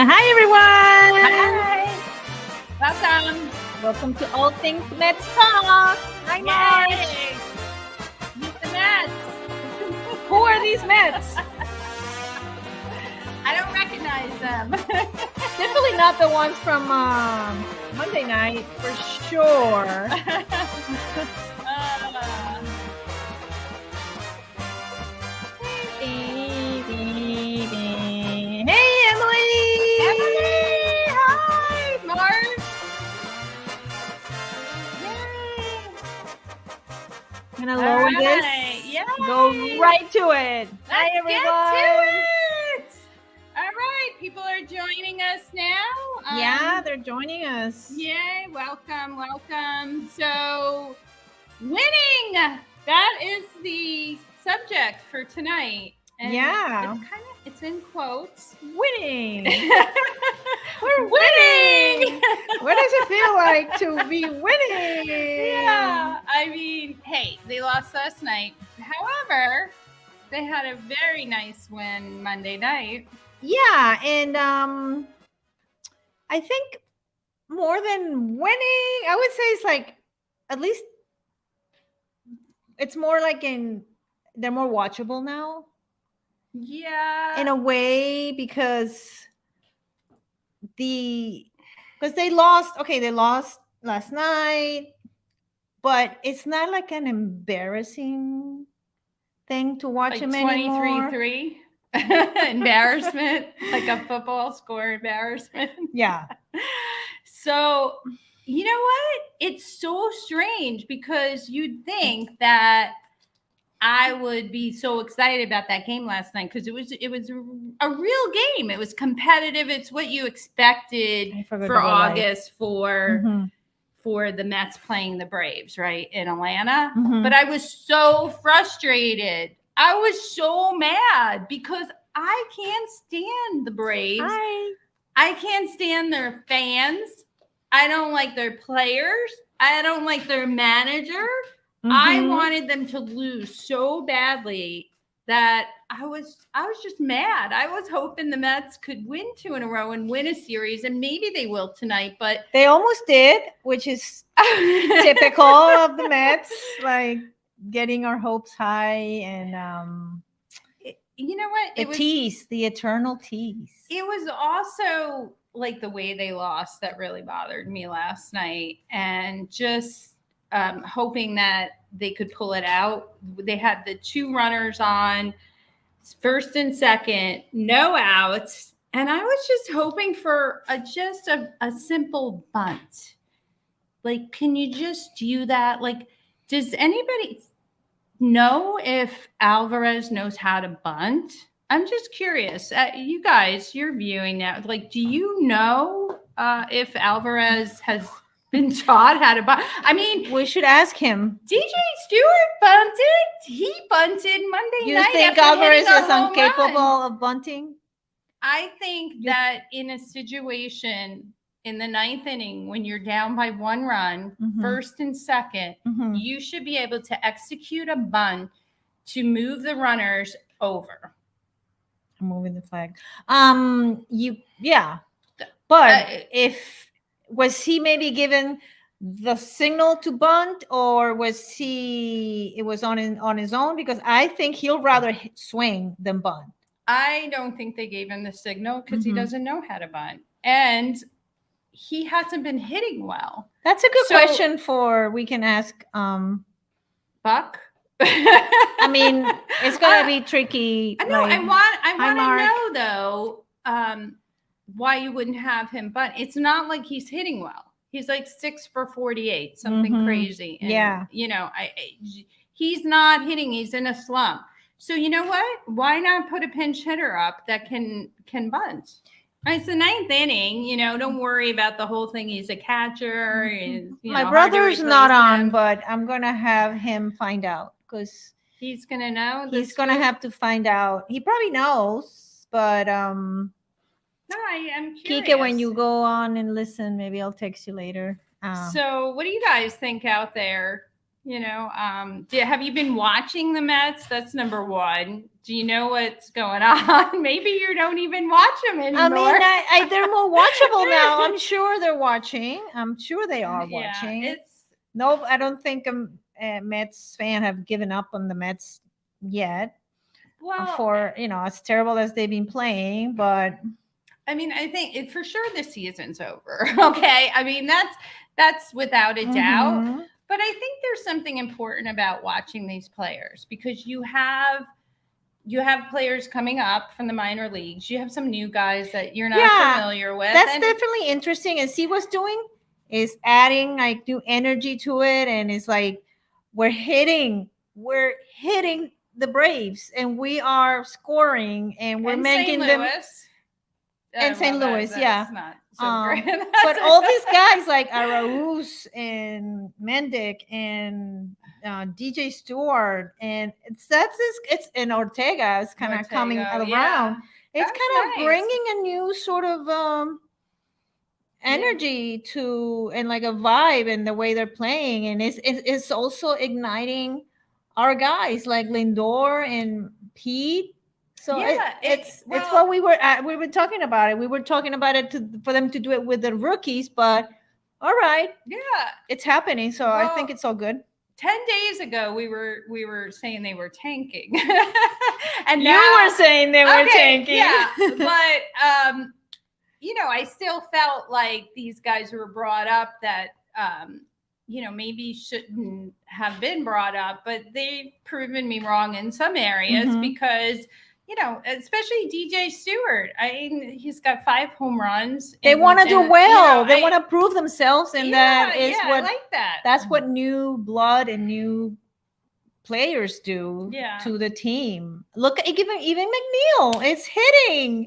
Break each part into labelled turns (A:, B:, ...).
A: Hi everyone.
B: Hi. Welcome.
A: Welcome to All Things Mets Talk. Hi, Marge.
B: Yay. Meet the Mets.
A: Who are these Mets?
B: I don't recognize them.
A: Definitely not the ones from Monday night, for sure. Hey, Emily.
B: Emily, hi, Marge. Yay.
A: I'm gonna lower this.
B: Yay.
A: Go right to it. Hi,
B: Let's
A: everyone.
B: get to it. All right, people are joining us now.
A: Yeah, they're joining us.
B: Yay, welcome. So, winning, that is the subject for tonight. And
A: Yeah.
B: it's in quotes.
A: Winning.
B: We're winning.
A: What does it feel like to be winning?
B: Yeah, I mean, hey, they lost last night. However, they had a very nice win Monday night.
A: Yeah, and I think more than winning, I would say it's like at least it's more like they're more watchable now.
B: Yeah.
A: In a way, because they lost. Okay, they lost last night, but it's not like an embarrassing thing to watch
B: like
A: them anymore.
B: 23-3 embarrassment, like a football score embarrassment.
A: Yeah.
B: So, you know what? It's so strange because you'd think that I would be so excited about that game last night because it was a real game. It was competitive. It's what you expected for August for the Mets playing the Braves, right, in Atlanta.
A: Mhm.
B: But I was so frustrated. I was so mad because I can't stand the Braves. I can't stand their fans. I don't like their players. I don't like their manager. I wanted them to lose so badly that I was just mad. I was hoping the Mets could win 2 in a row and win a series, and maybe they will tonight, but
A: they almost did, which is typical of the Mets, like getting our hopes high and
B: you know what?
A: the eternal tease.
B: It was also like the way they lost that really bothered me last night, and just hoping that they could pull it out. They had the 2 runners on, first and second, no outs, and I was just hoping for a simple bunt. Like, can you just do that? Like, does anybody know if Alvarez knows how to bunt? I'm just curious. You guys, you're viewing now. Like, do you know if Alvarez has been taught how to bunt? I mean,
A: we should ask him.
B: DJ Stewart bunted. He bunted Monday night.
A: You think Alvarez is incapable of bunting?
B: I think that in a situation in the 9th inning, when you're down by 1 run, first and second, you should be able to execute a bunt to move the runners over.
A: I'm moving the flag. But if was he maybe given the signal to bunt, or it was on his own? Because I think he'll rather swing than bunt.
B: I don't think they gave him the signal because he doesn't know how to bunt, and he hasn't been hitting well.
A: That's a good question we can ask
B: Buck.
A: I mean, it's gonna be tricky.
B: I know. I want to know though why you wouldn't have him bunt. It's not like he's hitting well. He's like 6 for 48, something crazy. And, you know, he's not hitting. He's in a slump. So you know what? Why not put a pinch hitter up that can bunt? It's the 9th inning. You know, don't worry about the whole thing. He's a catcher.
A: My brother's not on, but I'm gonna have him find out because
B: he's gonna know.
A: He's gonna have to find out. He probably knows, but
B: no, I'm curious.
A: Kike, when you go on and listen, maybe I'll text you later.
B: So, what do you guys think out there? Have you been watching the Mets? That's number one. Do you know what's going on? Maybe you don't even watch them anymore.
A: I mean, they're more watchable now. I'm sure they're watching. I'm sure they are watching. No, I don't think a Mets fan have given up on the Mets yet.
B: Well,
A: for as terrible as they've been playing, but
B: I mean, I think for sure the season's over. Okay, I mean that's without a doubt. But I think there's something important about watching these players because you have players coming up from the minor leagues. You have some new guys that you're not familiar with.
A: That's definitely interesting. And see what's doing is adding like new energy to it, and it's like we're hitting the Braves, and we are scoring, and we're making them. And St. Louis, yeah.
B: Not so great.
A: But all these guys like Arauz and Mendick and DJ Stewart, and it's and Ortega is kind of coming around. Yeah. It's kind of bringing a new sort of energy to, and like a vibe in the way they're playing, and it's also igniting our guys like Lindor and Pete. So it's what we were talking about it. We were talking about it for them to do it with the rookies, but all right, it's happening. So I think it's all good.
B: 10 days ago, we were saying they were tanking, and
A: you were saying they were tanking.
B: Yeah, but I still felt like these guys who were brought up that maybe shouldn't have been brought up, but they've proven me wrong in some areas because. Especially DJ Stewart. I mean, he's got 5 home runs.
A: They want to do well. They want to prove themselves, and that is what
B: I like that.
A: That's what new blood and new players do to the team. Look, even McNeil is hitting.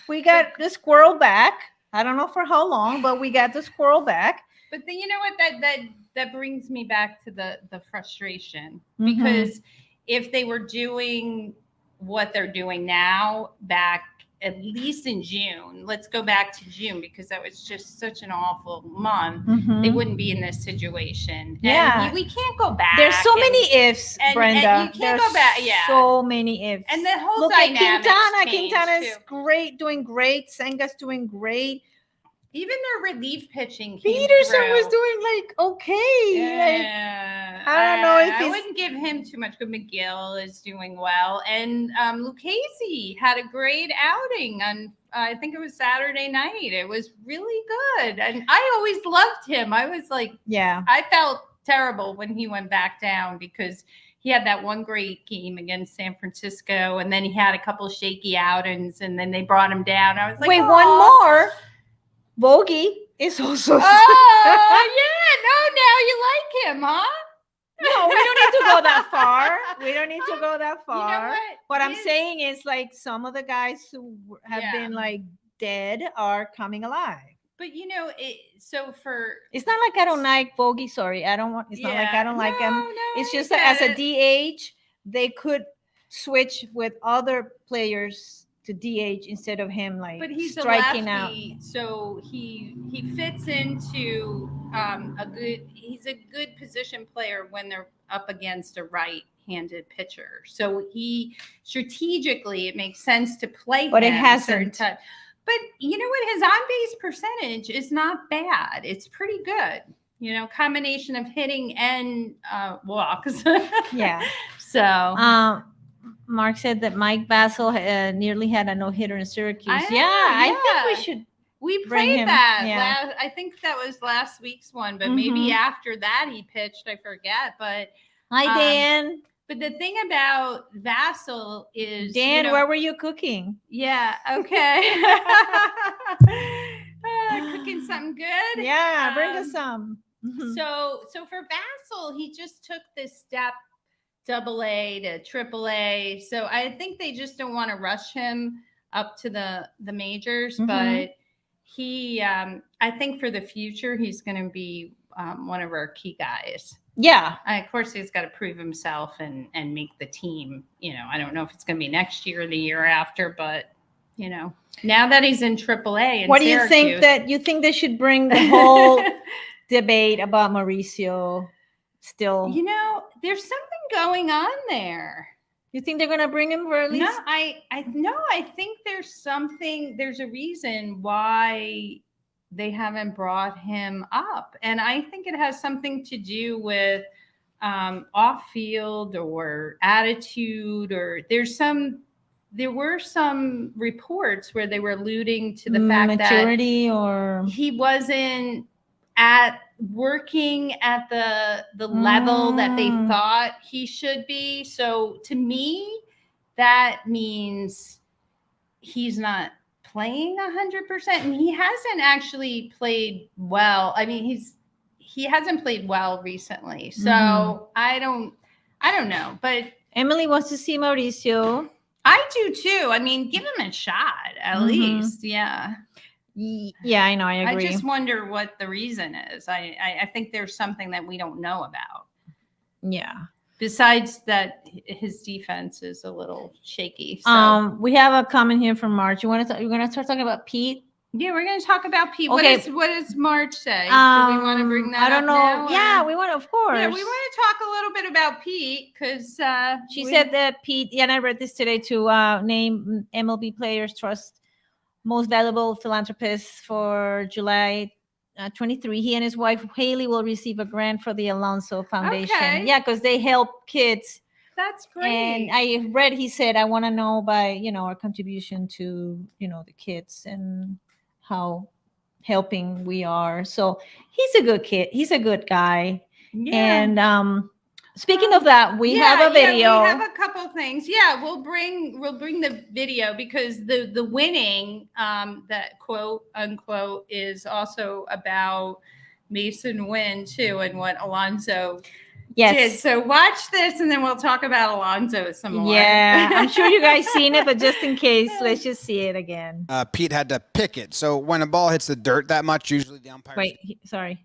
A: We got the squirrel back. I don't know for how long, but we got the squirrel back.
B: But then you know what? That brings me back to the frustration because if they were doing what they're doing now back at least in June, let's go back to June because that was just such an awful month. They wouldn't be in this situation. And we can't go back.
A: There's so many ifs, Brenda.
B: And you can't go back.
A: So many ifs.
B: And the whole dynamic.
A: Quintana's great, doing great. Senga's doing great.
B: Even their relief pitching.
A: Peterson was doing okay.
B: Yeah.
A: I don't know if
B: I wouldn't give him too much. But McGill is doing well, and Lucchese had a great outing on. I think it was Saturday night. It was really good, and I always loved him. I was like, I felt terrible when he went back down because he had that one great game against San Francisco, and then he had a couple shaky outings, and then they brought him down. I was like,
A: wait, one more. Vogie is also.
B: Oh, no, now you like him, huh?
A: No, we don't need to go that far. We don't need to go that far.
B: You know
A: what I'm saying is like some of the guys who have been like dead are coming alive.
B: But it's
A: not like I don't like Vogie. Sorry, I don't want. It's not like I don't like him.
B: No,
A: it's just that as a DH, they could switch with other players to DH instead of him
B: but he's
A: striking
B: a lefty, out. So he fits into he's a good position player when they're up against a right-handed pitcher. So he strategically it makes sense to play
A: but
B: him
A: it hasn't.
B: But you know what? His on-base percentage is not bad. It's pretty good. Combination of hitting and walks. So
A: Mark said that Mike Basil nearly had a no-hitter in Syracuse. I think we should.
B: We played that. I think that was last week's one, but maybe after that he pitched. I forget. But
A: hi, Dan.
B: But the thing about Vassell is
A: Dan, where were you cooking?
B: Yeah. Okay. Cooking something good.
A: Yeah, bring us some.
B: So for Vassell, he just took this step. AA to AAA. So I think they just don't want to rush him up to the majors, but he, I think for the future, he's going to be one of our key guys.
A: Yeah.
B: Of course, he's got to prove himself and make the team. I don't know if it's going to be next year or the year after, but, now that he's in AAA.
A: What do you think you think they should bring the whole debate about Mauricio still.
B: There's something going on there.
A: You think they're gonna bring him for at least?
B: No, I think there's a reason why they haven't brought him up. And I think it has something to do with off field or attitude, or there were some reports where they were alluding to the fact
A: maturity,
B: that
A: or
B: he wasn't working at the level that they thought he should be. So to me, that means he's not playing 100%, and he hasn't actually played well. I mean, he hasn't played well recently. So I don't know, but
A: Emily wants to see Mauricio.
B: I do too. I mean, give him a shot at least. Yeah.
A: Yeah, I know. I agree.
B: I just wonder what the reason is. I think there's something that we don't know about.
A: Yeah.
B: Besides that, his defense is a little shaky. So.
A: We have a comment here from March. You're gonna start talking about Pete?
B: Yeah, we're going to talk about Pete.
A: Okay.
B: What does March say? Do we want to bring that up?
A: I don't know.
B: Now,
A: yeah, we want, of course.
B: Yeah, we want to talk a little bit about Pete because
A: she said that Pete. Yeah, and I read this today too. Name MLB Players Trust Most Valuable Philanthropists for July 23. He and his wife Haley will receive a grant for the Alonso Foundation.
B: Okay.
A: Yeah, because they help kids.
B: That's great.
A: And I read he said, I want to know by our contribution to the kids and how helping we are. So he's a good kid. He's a good guy. Yeah. And speaking of that, we have a video.
B: Yeah, we have a couple things. Yeah, we'll bring the video because the winning that quote unquote is also about Mason Winn too, and what Alonso did. So watch this, and then we'll talk about Alonso some more.
A: Yeah, I'm sure you guys seen it, but just in case, let's just see it again.
C: Pete had to pick it. So when a ball hits the dirt that much, usually the umpire.
A: Wait, sorry.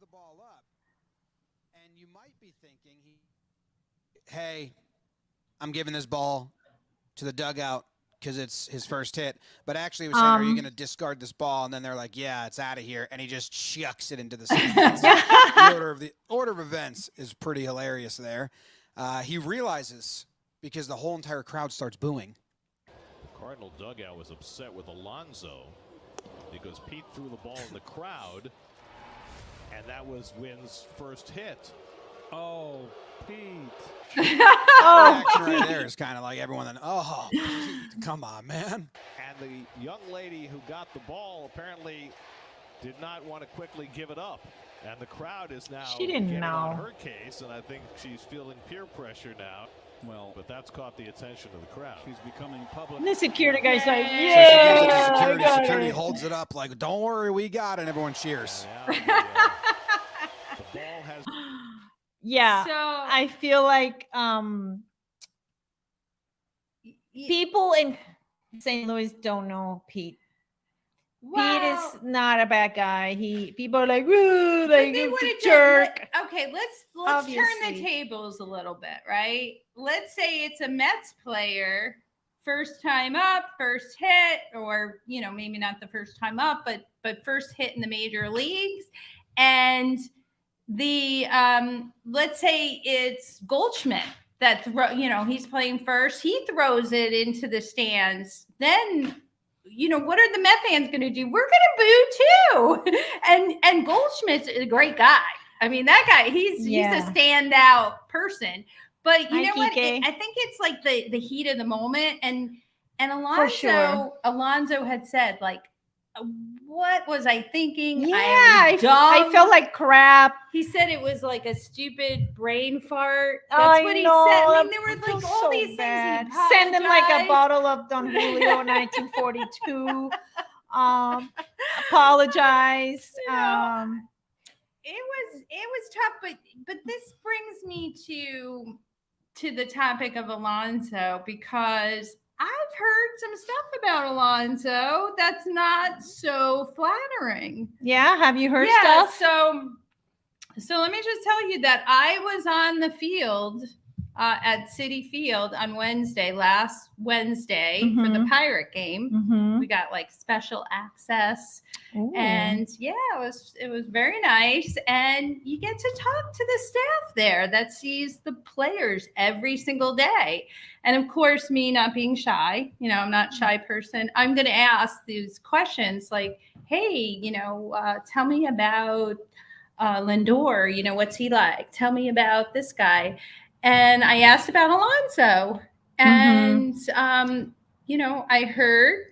C: The ball up, and you might be thinking, "Hey, I'm giving this ball to the dugout because it's his first hit." But actually, he was saying, "Are you going to discard this ball?" And then they're like, "Yeah, it's out of here," and he just chucks it into the stands. The order of events is pretty hilarious there. He realizes because the whole entire crowd starts booing.
D: The Cardinal dugout was upset with Alonso because Pete threw the ball in the crowd, and that was Winn's first hit. Oh, Pete.
C: The action right there is kind of like everyone then, oh, Pete, come on, man.
D: And the young lady who got the ball apparently did not want to quickly give it up. And the crowd is now getting on her case, and I think she's feeling peer pressure now. Well, but that's caught the attention of the crowd. She's becoming public.
A: And the security guy's like,
C: yeah. So security holds it up like, don't worry, we got it. And everyone cheers.
D: The ball has.
A: Yeah,
B: so,
A: I feel like people in St. Louis don't know Pete.
B: Well,
A: Pete is not a bad guy. People are like, "Ooh, like a jerk."
B: Okay, let's turn the tables a little bit, right? Let's say it's a Mets player, first time up, first hit, or maybe not the first time up, but first hit in the major leagues, and the let's say it's Goldschmidt that he's playing first, he throws it into the stands, then what are the Met fans going to do? We're going to boo too. And Goldschmidt's a great guy. I mean, that guy, he's a standout person. But you know what? I think it's like the heat of the moment. And Alonso had said, like, what was I thinking?
A: Yeah, I felt like crap.
B: He said it was like a stupid brain fart. That's what he said. I mean, there were like all these things.
A: Send him like a bottle of Don Julio 1942. Apologize.
B: It was tough, but this brings me to the topic of Alonso, because I've heard some stuff about Alonso that's not so flattering.
A: Yeah, have you heard stuff?
B: So let me just tell you that I was on the field at Citi Field on last Wednesday for the Pirate game. We got like special access.
A: Ooh.
B: And yeah, it was very nice. And you get to talk to the staff there that sees the players every single day. And of course, me not being shy, I'm not a shy person. I'm going to ask these questions like, hey, tell me about Lindor, what's he like? Tell me about this guy. And I asked about Alonso. And, I heard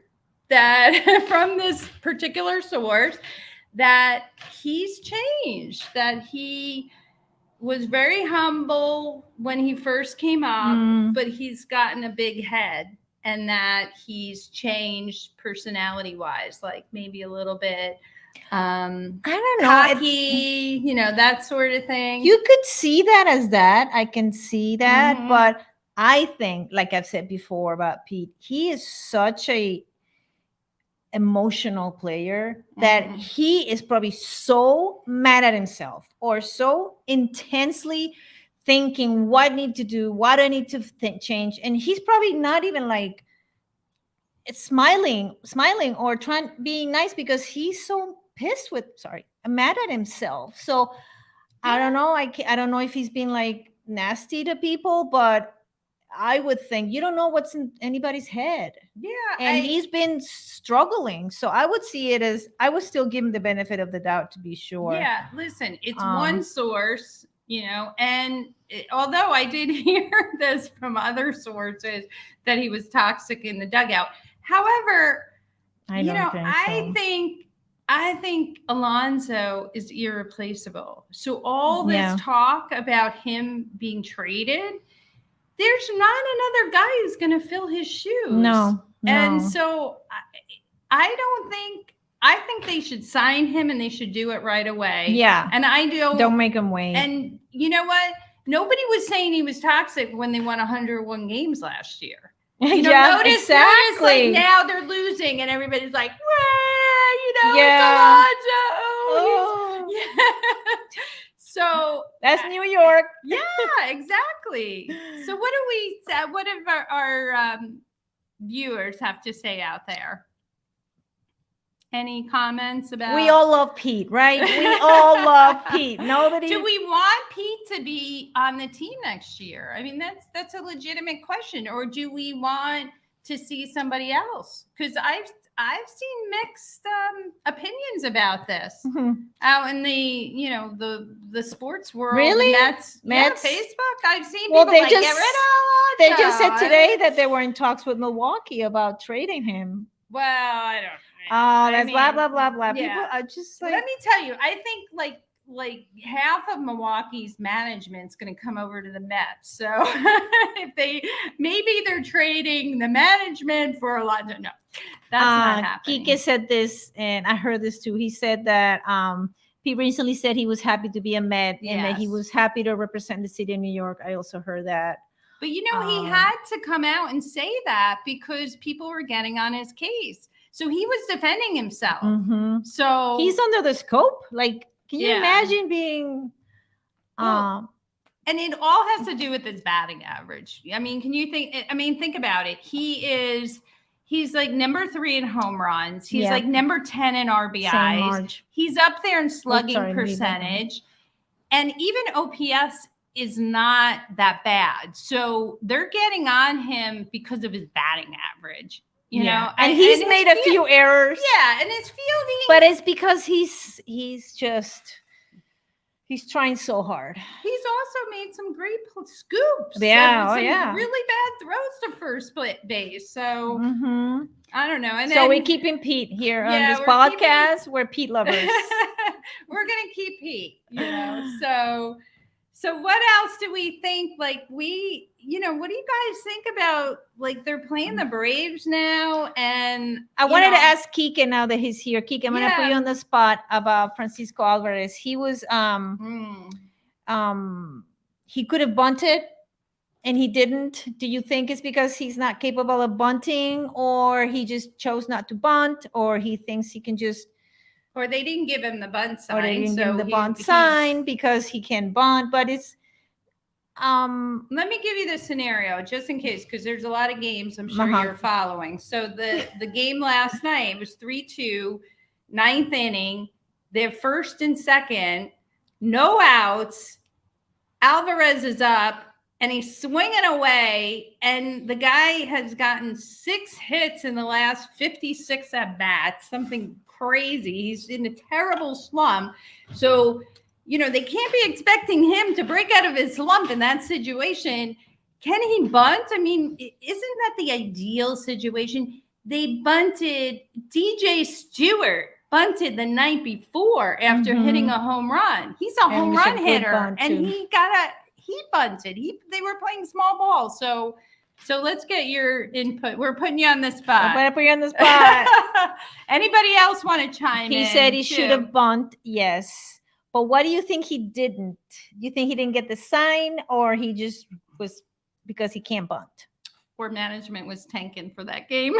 B: that from this particular source that he's changed, that he was very humble when he first came up, but he's gotten a big head, and that he's changed personality wise, like maybe a little bit
A: I don't know,
B: cocky, that sort of thing.
A: You could see that as that. I can see that, but I think, like I've said before about Pete, he is such a emotional player that he is probably so mad at himself or so intensely thinking what I need to do, what I need to change, and he's probably not even like smiling or being nice because he's so mad at himself. So I don't know. I don't know if he's been like nasty to people, but I would think you don't know what's in anybody's head.
B: Yeah.
A: And he's been struggling. So I would see it as, I would still give him the benefit of the doubt to be sure.
B: Yeah. Listen, it's one source, and although I did hear this from other sources that he was toxic in the dugout. However, I think Alonso is irreplaceable. So all this talk about him being traded, there's not another guy who's going to fill his shoes.
A: No.
B: And so I think they should sign him and they should do it right away.
A: Yeah.
B: And I
A: don't make him wait.
B: And you know what? Nobody was saying he was toxic when they won 101 games last year. Notice like now they're losing and everybody's like, it's Alonso.
A: Oh.
B: So
A: that's New York.
B: Yeah, exactly. So what do our viewers have to say out there? Any comments about?
A: We all love Pete, right? We all love Pete. Nobody.
B: Do we want Pete to be on the team next year? I mean, that's a legitimate question. Or do we want to see somebody else? Because I've seen mixed opinions about this out in the sports world.
A: Really?
B: That's
A: Mets?
B: Facebook. I've seen people get rid of Alonso.
A: They just said today that they were in talks with Milwaukee about trading him.
B: Well, I don't know.
A: That's blah blah blah blah.
B: Yeah.
A: People are just like.
B: Let me tell you, I think like half of Milwaukee's management's going to come over to the Mets. So if maybe they're trading the management for Alonso. No, that's not happening.
A: Kike said this, and I heard this too. He said that Pete recently said he was happy to be a Met and that he was happy to represent the city of New York. I also heard that.
B: But he had to come out and say that because people were getting on his case. So he was defending himself. So
A: he's under the scope. Like, can you imagine being?
B: And it all has to do with his batting average. I mean, can you think? I mean, think about it. He's like number 3 in home runs. He's like number 10 in RBIs. He's up there in slugging percentage, and even OPS is not that bad. So they're getting on him because of his batting average. You know,
A: and he's made a few errors.
B: Yeah, and his fielding.
A: But it's because he's trying so hard.
B: He's also made some great scoops.
A: Yeah,
B: some really bad throws to first base. So I don't know. And
A: so we're keeping Pete here on this podcast. We're Pete lovers.
B: We're gonna keep Pete. So what else do we think? Like what do you guys think about, like, they're playing the Braves now? And
A: I wanted to ask Kike now that he's here. Kike, I'm going to put you on the spot about Francisco Alvarez. He was, he could have bunted and he didn't. Do you think it's because he's not capable of bunting, or he just chose not to bunt, or he thinks he can just,
B: or they didn't give him the bunt sign.
A: Or they didn't give him the bunt sign because he can bunt. But
B: Let me give you the scenario just in case, because there's a lot of games I'm sure you're following. So the game last night was 3-2, ninth inning. They're first and second, no outs. Alvarez is up and he's swinging away, and the guy has gotten 6 hits in the last 56 at bats, something crazy. He's in a terrible slump. So, they can't be expecting him to break out of his slump in that situation. Can he bunt? I mean, isn't that the ideal situation? They bunted. DJ Stewart bunted the night before after hitting a home run. He's a home run hitter, and he bunted. They were playing small ball. So let's get your input. We're putting you on the spot.
A: I'm going to put you on the spot.
B: Anybody else want to chime in?
A: He said he should have bunt, yes. But what do you think he didn't? You think he didn't get the sign, or he just was because he can't bunt?
B: Or management was tanking for that game.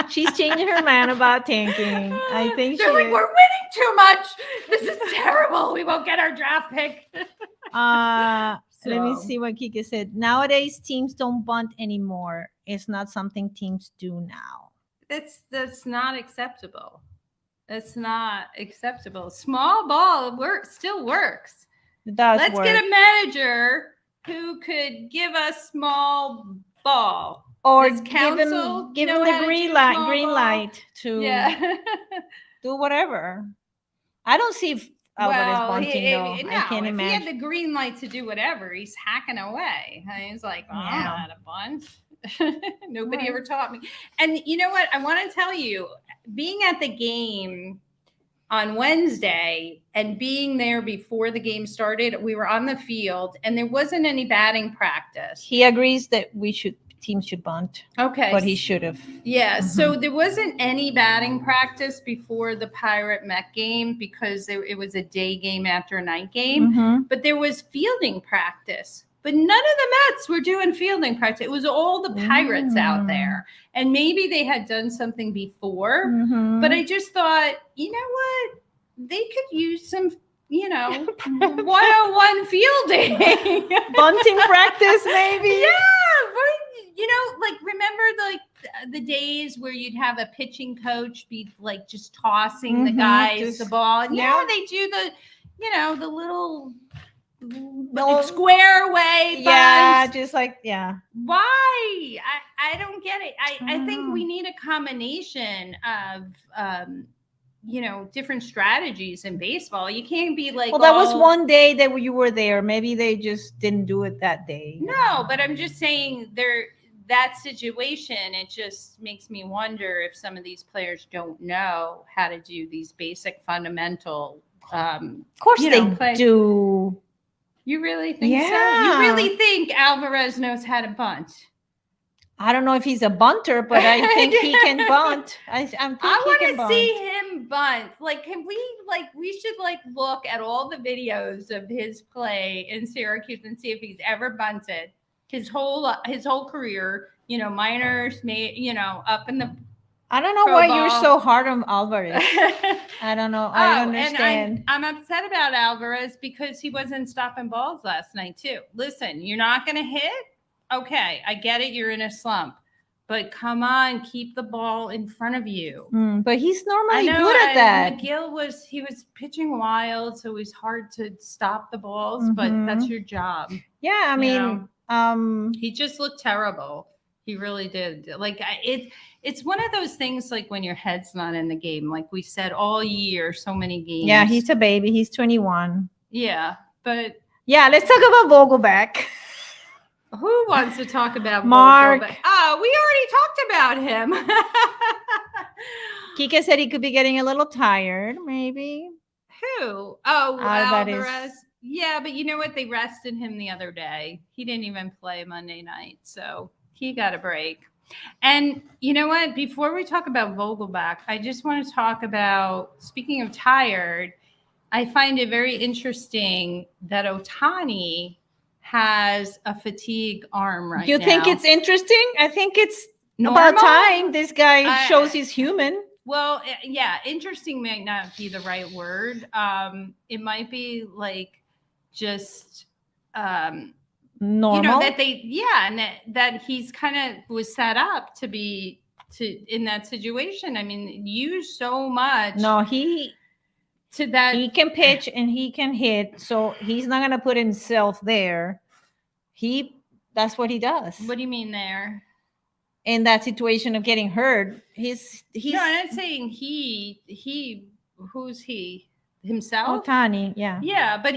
A: She's changing her mind about tanking. I think
B: they're like, we're winning too much. This is terrible. We won't get our draft pick.
A: Let me see what Kika said. Nowadays, teams don't bunt anymore. It's not something teams do now.
B: That's not acceptable. That's not acceptable. Small ball still works.
A: It does.
B: Let's get a manager who could give us small ball.
A: Or give him the green light to do whatever. I don't see if Alvarez bunting though. I can't imagine.
B: If he had the green light to do whatever, he's hacking away. And he's like, I'm not how to bunt. Nobody ever taught me. And you know what? I want to tell you, being at the game on Wednesday and being there before the game started, we were on the field and there wasn't any batting practice.
A: He agrees that teams should bunt.
B: Okay.
A: But he should have.
B: Yeah. So there wasn't any batting practice before the Pirate Met game because it was a day game after a night game. But there was fielding practice. But none of the Mets were doing fielding practice. It was all the Pirates out there. And maybe they had done something before. But I just thought, you know what? They could use some, 101 fielding.
A: Bunting practice, maybe?
B: Yeah. Remember the days where you'd have a pitching coach be like just tossing the guys the ball. And they do the little square way.
A: Yeah, just like,
B: Why? I don't get it. I think we need a combination of different strategies in baseball. You can't be like,
A: well, that was one day that you were there. Maybe they just didn't do it that day.
B: No, but I'm just saying that situation, it just makes me wonder if some of these players don't know how to do these basic fundamental.
A: Of course they do.
B: You really think so? You really think Alvarez knows how to bunt?
A: I don't know if he's a bunter, but I think he can bunt. I
B: want to see him bunt. We should look at all the videos of his play in Syracuse and see if he's ever bunted his whole career. Minors, up in the.
A: I don't know why you're so hard on Alvarez. I don't know. I understand.
B: And I'm upset about Alvarez because he wasn't stopping balls last night too. Listen, you're not going to hit. Okay, I get it. You're in a slump, but come on, keep the ball in front of you.
A: But he's normally good at that.
B: McGill was pitching wild, so it was hard to stop the balls. But that's your job.
A: Yeah, I mean,
B: he just looked terrible. He really did. It's one of those things like when your head's not in the game, like we said all year, so many games.
A: Yeah, he's a baby. He's 21.
B: Yeah, but
A: let's talk about Vogelback.
B: Who wants to talk about
A: Mark?
B: Vogelback? Oh, we already talked about him.
A: Kika said he could be getting a little tired, maybe.
B: Who? Oh, Alvarez. Yeah, but you know what? They rested him the other day. He didn't even play Monday night, so he got a break. And you know what? Before we talk about Vogelback, I just want to talk about, speaking of tired, I find it very interesting that Ohtani has a fatigue arm right now.
A: You think it's interesting? I think it's about time this guy shows he's human.
B: Well, yeah, interesting might not be the right word. It might be like just
A: Normal.
B: that and that he's kind of was set up to be in that situation. I mean, used so much.
A: No, he can pitch and he can hit, so he's not gonna put himself there. That's what he does.
B: What do you mean there?
A: In that situation of getting hurt, he's
B: no, I'm not saying who's he? Himself?
A: Ohtani, yeah.
B: Yeah, but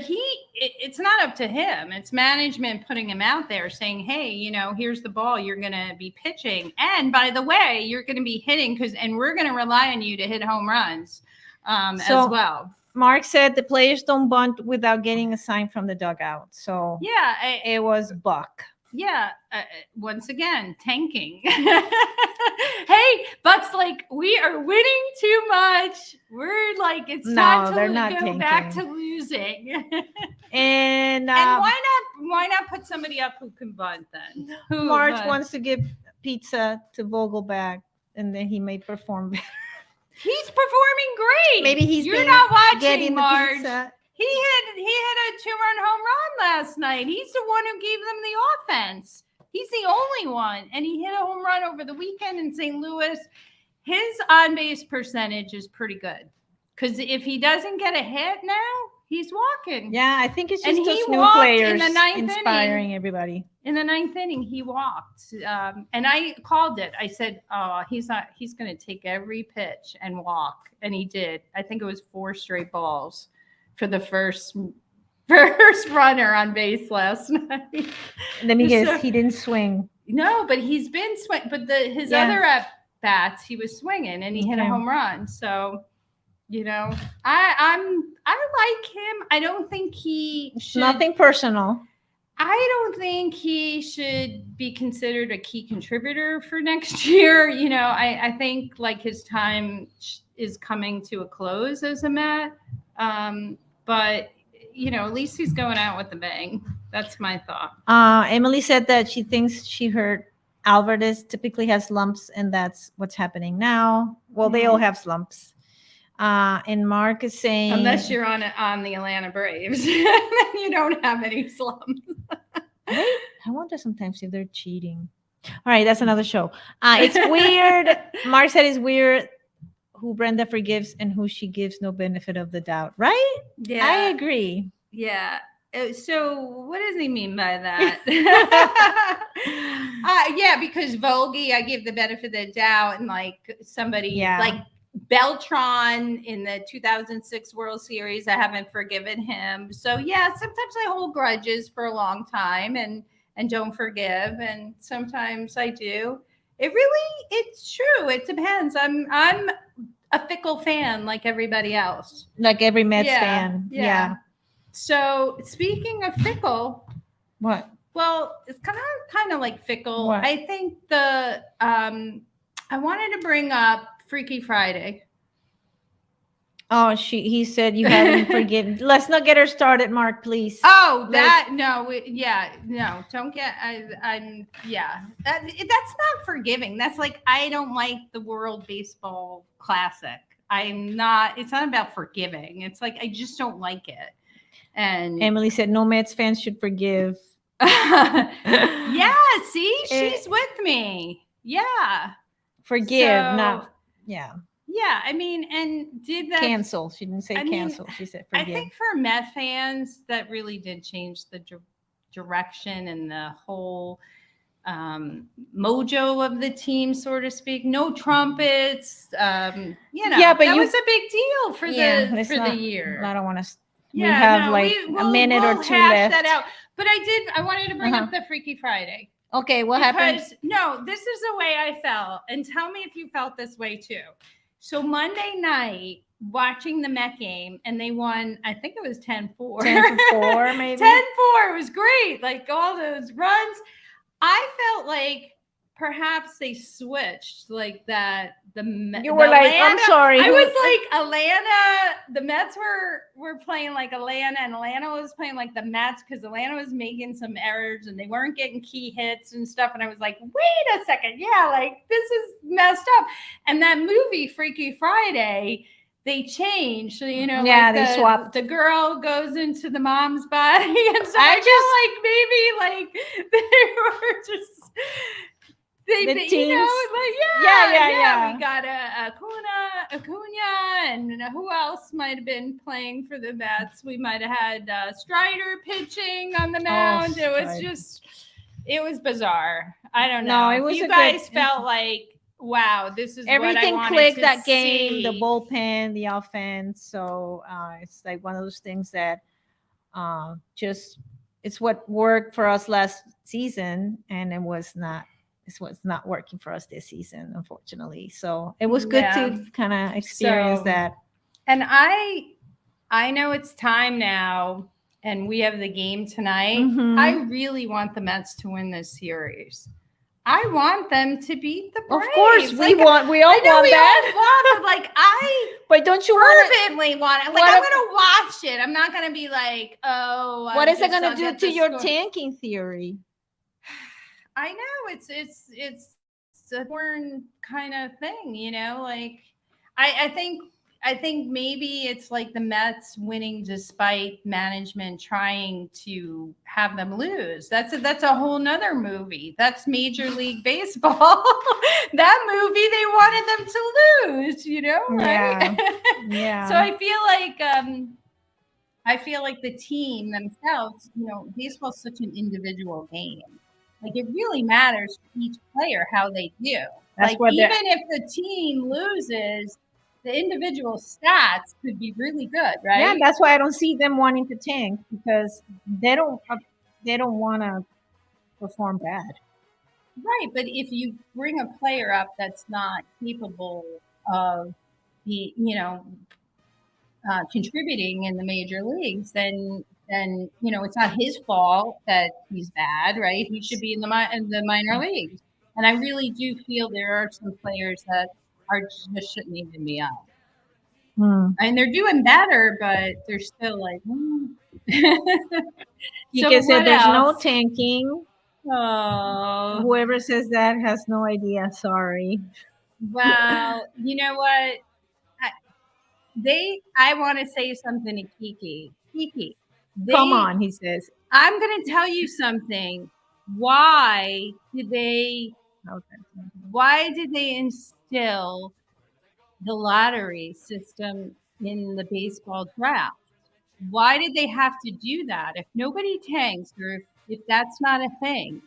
B: it's not up to him. It's management putting him out there saying, hey, here's the ball. You're going to be pitching. And by the way, you're going to be hitting and we're going to rely on you to hit home runs as well.
A: Mark said the players don't bunt without getting a sign from the dugout. So
B: yeah,
A: it was Buck.
B: Yeah, once again, tanking. Hey, Buck's like, we are winning too much. We're like, it's time to go back to losing.
A: And
B: why not put somebody up who can bunt then?
A: March wants to give pizza to Vogelback, and then he may perform better.
B: He's performing great.
A: Maybe
B: you're not watching, March.
A: Pizza.
B: He hit a 2-run home run last night. He's the one who gave them the offense. He's the only one. And he hit a home run over the weekend in St. Louis. His on-base percentage is pretty good. Because if he doesn't get a hit now, he's walking.
A: Yeah, I think it's just those new players inspiring everybody.
B: In the 9th inning, he walked. And I called it. I said, he's going to take every pitch and walk. And he did. I think it was 4 straight balls for the first runner on base last night.
A: Let me guess, he didn't swing.
B: No, but he's been swing. But his other at bats, he was swinging and he hit a home run. So, I like him. I don't think he should.
A: Nothing personal.
B: I don't think he should be considered a key contributor for next year. I think like his time is coming to a close as a Met. But, at least he's going out with a bang. That's my thought.
A: Emily said that she thinks she heard Alvarez typically has slumps, and that's what's happening now. Well, they all have slumps. And Mark is saying...
B: Unless you're on the Atlanta Braves, then you don't have any slumps.
A: I wonder sometimes if they're cheating. All right, that's another show. It's weird. Mark said it's weird who Brenda forgives and who she gives no benefit of the doubt, right?
B: Yeah.
A: I agree.
B: Yeah. So what does he mean by that? Yeah, because Volge, I give the benefit of the doubt, and like somebody like Beltran in the 2006 World Series, I haven't forgiven him. So yeah, sometimes I hold grudges for a long time and don't forgive, and sometimes I do. It's true. It depends. I'm a fickle fan like everybody else.
A: Like every Mets fan. Yeah.
B: So speaking of fickle,
A: what?
B: Well, it's kind of like fickle.
A: What?
B: I think I wanted to bring up Freaky Friday.
A: Oh, he said you haven't forgiven. Let's not get her started, Mark, please.
B: Oh, don't get. That's not forgiving. That's like, I don't like the World Baseball Classic. It's not about forgiving. It's like, I just don't like it. And
A: Emily said no Mets fans should forgive.
B: Yeah, see, she's with me. Yeah,
A: forgive, not
B: Yeah, I mean, and did that
A: cancel? She didn't say cancel. She said forgive.
B: I think for Met fans, that really did change the direction and the whole mojo of the team, so to speak. No trumpets. That was a big deal for the year.
A: I don't want to. We have a minute or two left.
B: That out. But I wanted to bring up the Freaky Friday.
A: Okay, what happened?
B: No, this is the way I felt, and tell me if you felt this way too. So Monday night, watching the Met game, and they won, I think it was 10-4.
A: 10-4, maybe?
B: 10-4. It was great. Like all those runs. I felt like perhaps they switched like that.
A: You were like, I'm sorry.
B: I was like, Atlanta, the Mets were playing like Atlanta, and Atlanta was playing like the Mets, because Atlanta was making some errors and they weren't getting key hits and stuff. And I was like, wait a second. Yeah, like this is messed up. And that movie, Freaky Friday, they change. So, you know,
A: Yeah,
B: like
A: they swapped.
B: The girl goes into the mom's body, and so I feel like maybe like they were just
A: The
B: you
A: teams.
B: know, like
A: Yeah.
B: we got Acuna, and who else might have been playing for the Mets? We might have had Strider pitching on the mound. It was just, it was bizarre. I don't know.
A: No, it was
B: you
A: a
B: guys
A: good,
B: felt like, wow, this is
A: everything
B: what I
A: clicked
B: to
A: that
B: see.
A: game, the bullpen, the offense. So it's like one of those things that just, it's what worked for us last season, and it was not. It's what's not working for us this season, unfortunately. So it was good to kind of experience that.
B: And I know it's time now, and we have the game tonight. I really want the Mets to win this series. I want them to beat the Braves.
A: Of course, we all want that.
B: But
A: but don't you
B: fervently want it? Like, I'm gonna watch it. I'm not gonna be like, oh.
A: What is it gonna do to your tanking theory?
B: I know it's a foreign kind of thing, you know. Like, I think maybe it's like the Mets winning despite management trying to have them lose. That's a whole nother movie. That's Major League Baseball. That movie, they wanted them to lose, you know, right?
A: Yeah.
B: So I feel like the team themselves, you know, baseball is such an individual game. Like, it really matters for each player how they do. Like, even if the team loses, the individual stats could be really good, right?
A: Yeah, that's why I don't see them wanting to tank, because they don't want to perform bad.
B: Right, but if you bring a player up that's not capable of contributing in the major leagues, then you know, it's not his fault that he's bad, right? He should be in the minor leagues. And I really do feel there are some players that just shouldn't even be up. And they're doing better, but they're still like,
A: You said there's no tanking.
B: Oh,
A: whoever says that has no idea. Sorry.
B: Well, you know what? I want to say something to Kiki. Kiki,
A: come on, he says.
B: I'm going to tell you something. Why did they instill the lottery system in the baseball draft? Why did they have to do that? If nobody tanks, or if that's not a thing,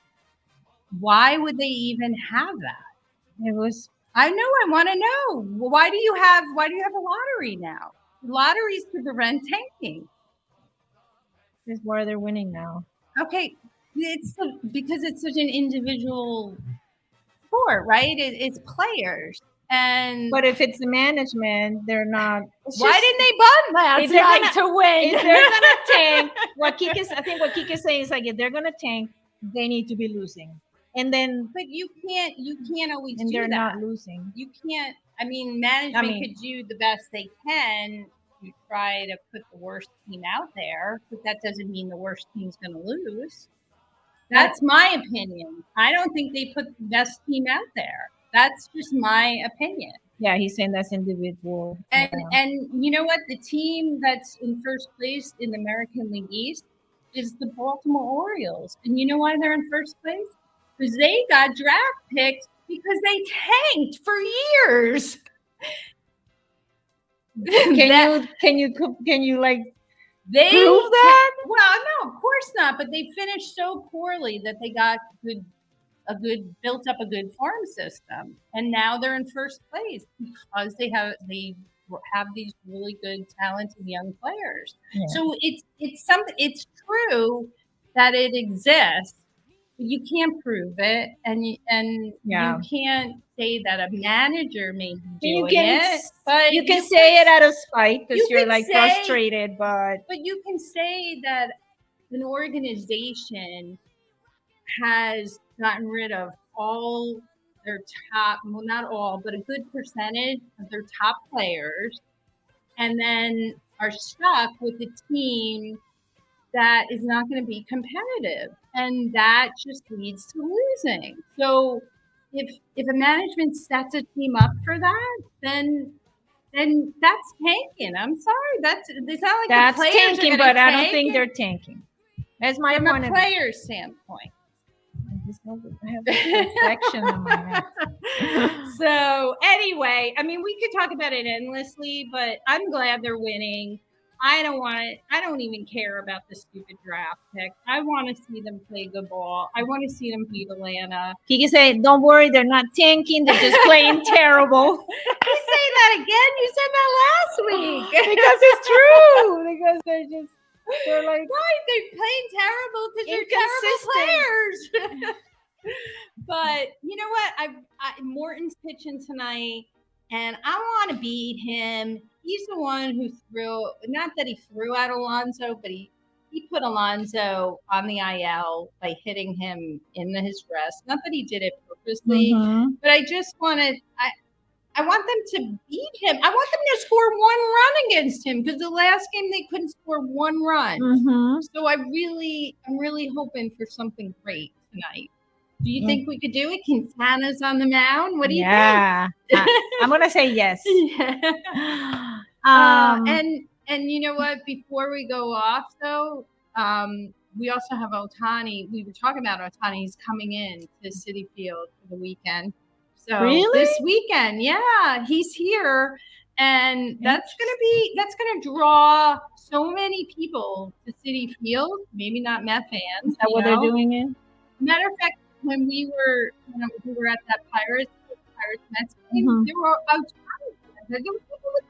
B: why would they even have that?
A: It was.
B: I know. I want to know. Why do you have a lottery now? Lotteries to prevent tanking.
A: This is where they're winning now.
B: Okay, it's because it's such an individual sport, right? It's players.
A: But if it's the management, they're not.
B: Why didn't they bunt last night to win?
A: If they're gonna tank, I think what Kika's saying is, like, if they're gonna tank, they need to be losing. And then,
B: but you can't always
A: and
B: do
A: they're
B: that.
A: not losing.
B: You can't. I mean, management could do the best they can to try to put the worst team out there, but that doesn't mean the worst team's going to lose. That's my opinion. I don't think they put the best team out there. That's just my opinion.
A: Yeah, he's saying that's individual.
B: And you know what? The team that's in first place in the American League East is the Baltimore Orioles. And you know why they're in first place? Because they got draft picked because they tanked for years.
A: Can you like prove that?
B: Well, no, of course not. But they finished so poorly that they got built up a good farm system, and now they're in first place because they have these really good, talented young players. Yeah. So it's true that it exists. You can't prove it, and you can't say that a manager may be doing it. But
A: you can say it out of spite because you're like frustrated. But
B: you can say that an organization has gotten rid of all their top, well, not all, but a good percentage of their top players, and then are stuck with a team that is not going to be competitive, and that just leads to losing. So if a management sets a team up for that, then then that's tanking. I'm sorry. It's not like
A: That's
B: the players
A: tanking,
B: are
A: but I
B: tank
A: don't think
B: it.
A: they're tanking. That's my
B: From
A: point
B: a
A: of view.
B: player's standpoint.
A: I have this reflection on my head.
B: So anyway, I mean, we could talk about it endlessly, but I'm glad they're winning. I don't even care about the stupid draft pick. I want to see them play good ball. I want to see them beat Atlanta.
A: Kiki say, don't worry, they're not tanking. They're just playing terrible.
B: You say that again? You said that last week.
A: Because it's true. Because they're like,
B: right, they're playing terrible because they're terrible players. But you know what? Morton's pitching tonight, and I want to beat him. He's the one who not that he threw out Alonso, but he put Alonso on the IL by hitting him in his rest. Not that he did it purposely, but I just wanted I want them to beat him. I want them to score 1 run against him because the last game they couldn't score 1 run. So I'm really hoping for something great tonight. Do you think we could do it? Quintana's on the mound. What do you think?
A: I'm gonna say yes.
B: And you know what? Before we go off, though, we also have Ohtani. We were talking about Ohtani. He's coming in to Citi Field for the weekend. So this weekend, yeah, he's here, and that's gonna draw so many people to Citi Field. Maybe not Met fans.
A: Is that what they're doing in?
B: Matter of fact, when we were at that Pirates Mets game, there were Ohtani. There were people with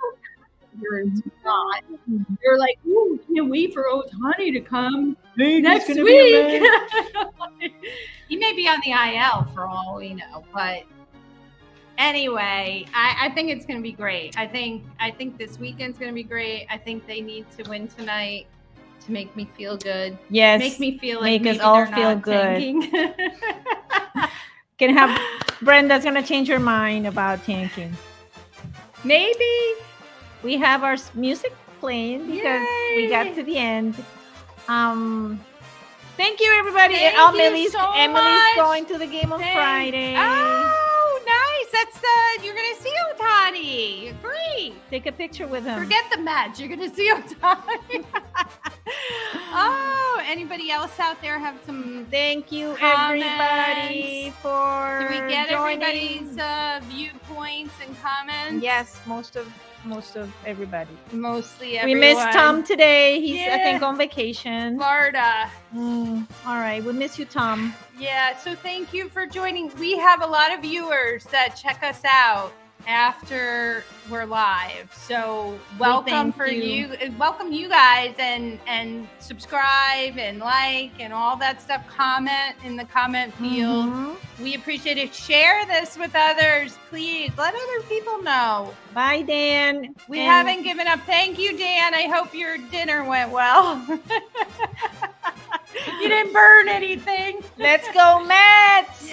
B: Ohtani. They're like, "Ooh, can't wait for Ohtani to come next week." He may be on the IL for all we know, but. Anyway, I think it's going to be great. I think this weekend's going to be great. I think they need to win tonight to make me feel good.
A: Yes,
B: make me feel like
A: us all feel good. Can have Brenda's going to change her mind about tanking.
B: Maybe
A: we have our music playing because we got to the end. Thank you, everybody. Emily's going to the game on Friday.
B: Oh, nice. That's you're gonna see Ohtani. Great.
A: Take a picture with him.
B: Forget the match. You're gonna see Ohtani. Oh, anybody else out there have some?
A: Thank you,
B: comments?
A: everybody, for
B: Did we get
A: joining.
B: Everybody's viewpoints and comments?
A: Yes, most of everybody.
B: Mostly everyone.
A: We missed Tom today. He's I think on vacation.
B: Florida.
A: All right, we miss you, Tom.
B: Yeah, so thank you for joining. We have a lot of viewers that check us out after we're live. So welcome welcome you guys and subscribe and like and all that stuff. Comment in the comment field. We appreciate it. Share this with others. Please let other people know.
A: Bye, Dan.
B: We haven't given up. Thank you, Dan. I hope your dinner went well. You didn't burn anything.
A: Let's go, Mets.